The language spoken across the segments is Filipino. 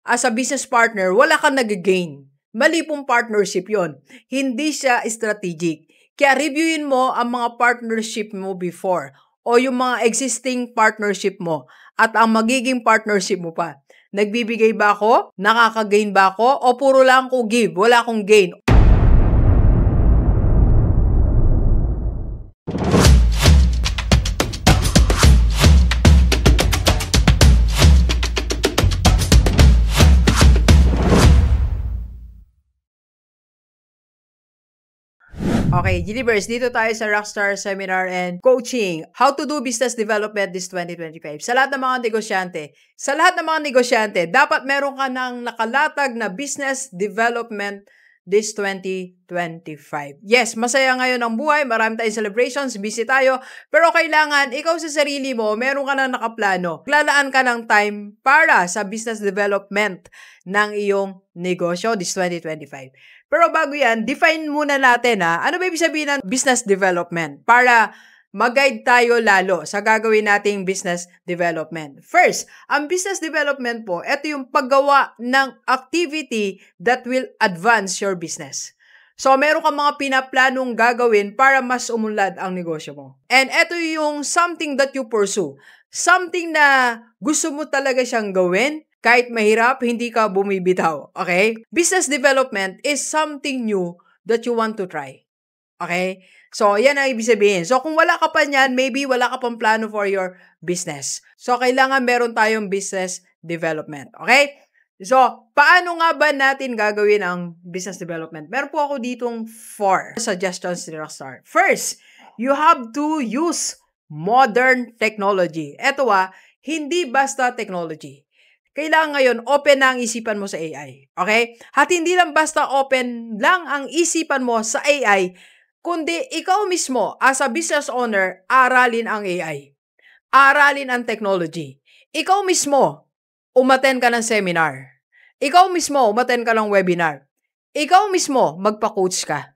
as a business partner, wala kang nag-gain. Mali pong partnership yon. Hindi siya strategic. Kaya reviewin mo ang mga partnership mo before o yung mga existing partnership mo at ang magiging partnership mo pa. Nagbibigay ba ako? Nakaka-gain ba ako? O puro lang ko give? Wala akong gain. Okay, Gilibers, dito tayo sa Rockstar Seminar and Coaching. How to do business development this 2025. Sa lahat ng mga negosyante, dapat meron ka ng nakalatag na business development this 2025. Yes, masaya ngayon ang buhay, marami tayong celebrations, busy tayo, pero kailangan ikaw sa sarili mo, meron ka ng nakaplano. Lalaan ka ng time para sa business development ng iyong negosyo this 2025. Pero bago yan, define muna natin ano ba ibig sabihin ng business development para mag-guide tayo lalo sa gagawin nating business development. First, ang business development po, ito yung paggawa ng activity that will advance your business. So, meron kang mga pinaplanong gagawin para mas umunlad ang negosyo mo. And ito yung something that you pursue. Something na gusto mo talaga siyang gawin, kahit mahirap, hindi ka bumibitaw. Okay? Business development is something new that you want to try. Okay? So, yan ang ibig sabihin. So, kung wala ka pa niyan, maybe wala ka pang plano for your business. So, kailangan meron tayong business development. Okay? So, paano nga ba natin gagawin ang business development? Meron po ako ditong 4 suggestions ni Rockstar. First, you have to use modern technology. Ito hindi basta technology. Kailangan ngayon, open na ang isipan mo sa AI. Okay? At hindi lang basta open lang ang isipan mo sa AI, kundi ikaw mismo, as a business owner, aralin ang AI. Aralin ang technology. Ikaw mismo, umattend ka ng seminar. Ikaw mismo, umattend ka ng webinar. Ikaw mismo, magpa-coach ka.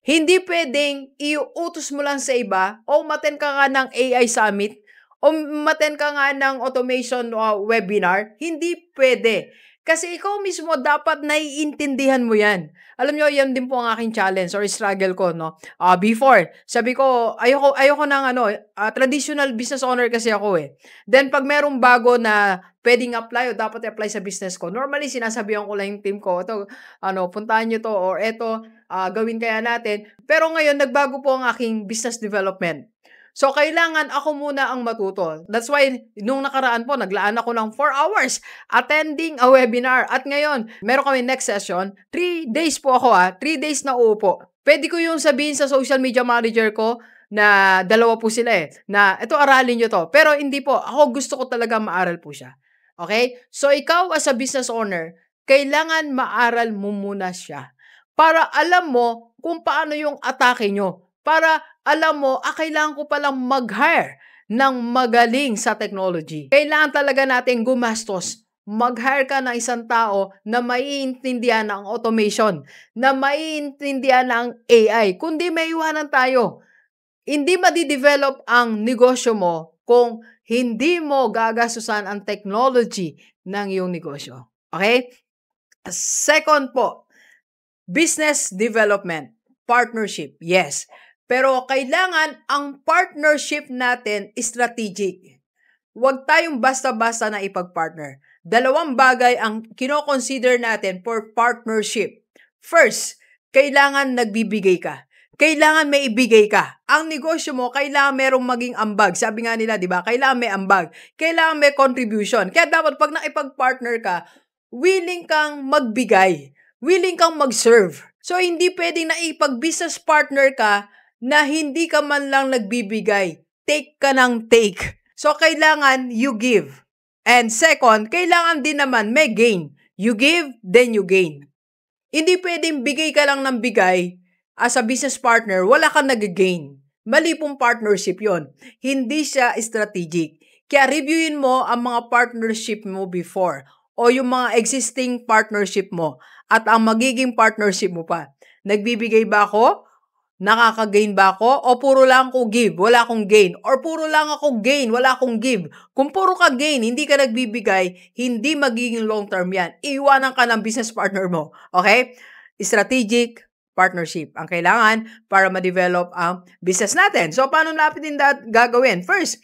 Hindi pwedeng iuutos mo lang sa iba o umattend ka nga ng AI summit o umattend ka nga ng automation webinar, hindi pwede. Kasi ikaw mismo dapat naiintindihan mo yan. Alam nyo, yan din po ang aking challenge or struggle ko, no? Before, sabi ko, ayoko ng traditional business owner kasi ako eh. Then, pag merong bago na pwedeng apply o dapat i-apply sa business ko, normally sinasabihan ko lang yung team ko, ito, puntahan nyo to or ito, gawin kaya natin. Pero ngayon, nagbago po ang aking business development. So, kailangan ako muna ang matuto. That's why, nung nakaraan po, naglaan ako ng 4 hours attending a webinar. At ngayon, meron kami next session. 3 days po ako 3 days na uupo. Pwede ko yung sabihin sa social media manager ko na 2 po sila na ito aralin nyo to. Pero hindi po. Ako gusto ko talaga maaral po siya. Okay? So, ikaw as a business owner, kailangan maaral mo muna siya. Para alam mo kung paano yung atake nyo. Para alam mo, kailangan ko palang mag-hire ng magaling sa technology. Kailangan talaga natin gumastos. Mag-hire ka ng isang tao na maiintindihan ng automation, na maiintindihan ng AI. Kundi may iwanan tayo. Hindi madidevelop ang negosyo mo kung hindi mo gagastusan ang technology ng iyong negosyo. Okay? Second po, business development. Partnership. Yes. Pero kailangan ang partnership natin strategic. Huwag tayong basta-basta na ipag-partner. 2 bagay ang kino-consider natin for partnership. First, kailangan nagbibigay ka. Kailangan may ibigay ka. Ang negosyo mo, kailangan merong maging ambag. Sabi nga nila, di ba? Kailangan may ambag. Kailangan may contribution. Kaya dapat pag nakipag-partner ka, willing kang magbigay. Willing kang mag-serve. So, hindi pwedeng naipag-business partner ka na hindi ka man lang nagbibigay. Take ka ng take. So, kailangan you give. And second, kailangan din naman may gain. You give, then you gain. Hindi pwedeng bigay ka lang ng bigay as a business partner, wala kang nag-gain. Mali pong partnership yon. Hindi siya strategic. Kaya reviewin mo ang mga partnership mo before o yung mga existing partnership mo at ang magiging partnership mo pa. Nagbibigay ba ako? Nakaka-gain ba ako? O puro lang ako give, wala akong gain? Or puro lang ako gain, wala akong give? Kung puro ka gain, hindi ka nagbibigay, hindi magiging long-term yan. Iiwanan ka ng business partner mo. Okay? Strategic partnership ang kailangan para ma-develop ang business natin. So, paano natin gagawin? First,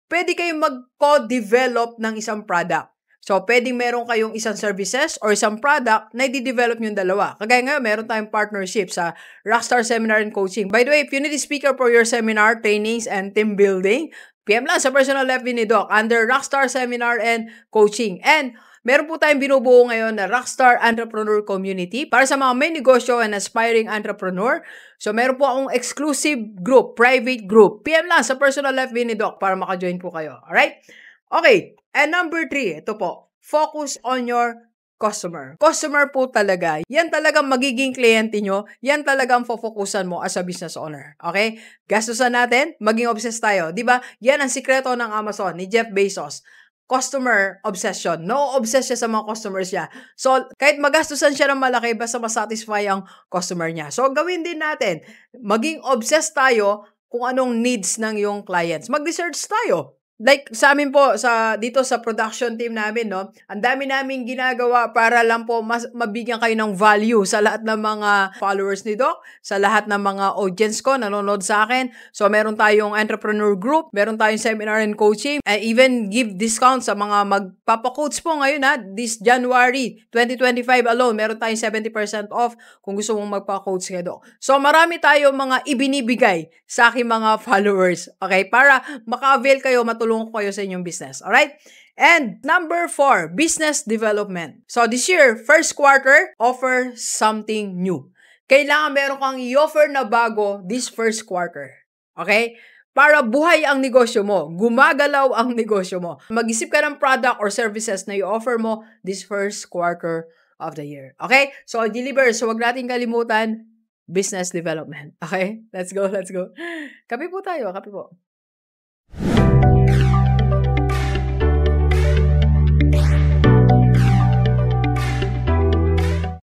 pwede kayong mag-co-develop ng isang product. So, pwedeng meron kayong isang services or isang product na i-develop yung dalawa. Kagaya ngayon, meron tayong partnership sa Rockstar Seminar and Coaching. By the way, if you need a speaker for your seminar, trainings, and team building, PM lang sa personal FB ni Doc under Rockstar Seminar and Coaching. And meron po tayong binubuo ngayon na Rockstar Entrepreneur Community para sa mga may negosyo and aspiring entrepreneur. So, meron po akong exclusive group, private group. PM lang sa personal FB ni Doc para maka-join po kayo. Alright? Okay. And number 3, ito po. Focus on your customer. Customer po talaga. Yan talagang magiging kliyente nyo. Yan talagang focusan mo as a business owner. Okay? Gastusan natin, maging obsessed tayo. Diba? Yan ang sikreto ng Amazon ni Jeff Bezos. Customer obsession. No obsessed siya sa mga customers niya. So, kahit magastusan siya ng malaki, basta masatisfy ang customer niya. So, gawin din natin. Maging obsessed tayo kung anong needs ng yung clients. Mag-research tayo. Like sa amin po, dito sa production team namin, no, ang dami naming ginagawa para lang po mabigyan kayo ng value sa lahat ng mga followers ni Doc, sa lahat ng mga audience ko, nanonood sa akin. So, meron tayong entrepreneur group, meron tayong seminar and coaching, and even give discount sa mga magpapacoach po ngayon, ha, this January 2025 alone, meron tayong 70% off kung gusto mong magpa-coach kay Doc. So, marami tayong mga ibinibigay sa aking mga followers, okay, para maka-avail kayo, matulungan ko kayo sa inyong business. Alright? And number 4, business development. So this year, first quarter, offer something new. Kailangan meron kang i-offer na bago this first quarter. Okay? Para buhay ang negosyo mo. Gumagalaw ang negosyo mo. Mag-isip ka ng product or services na i-offer mo this first quarter of the year. Okay? So deliver. So wag natin kalimutan, business development. Okay? Let's go, let's go. Kape po tayo. Kape po.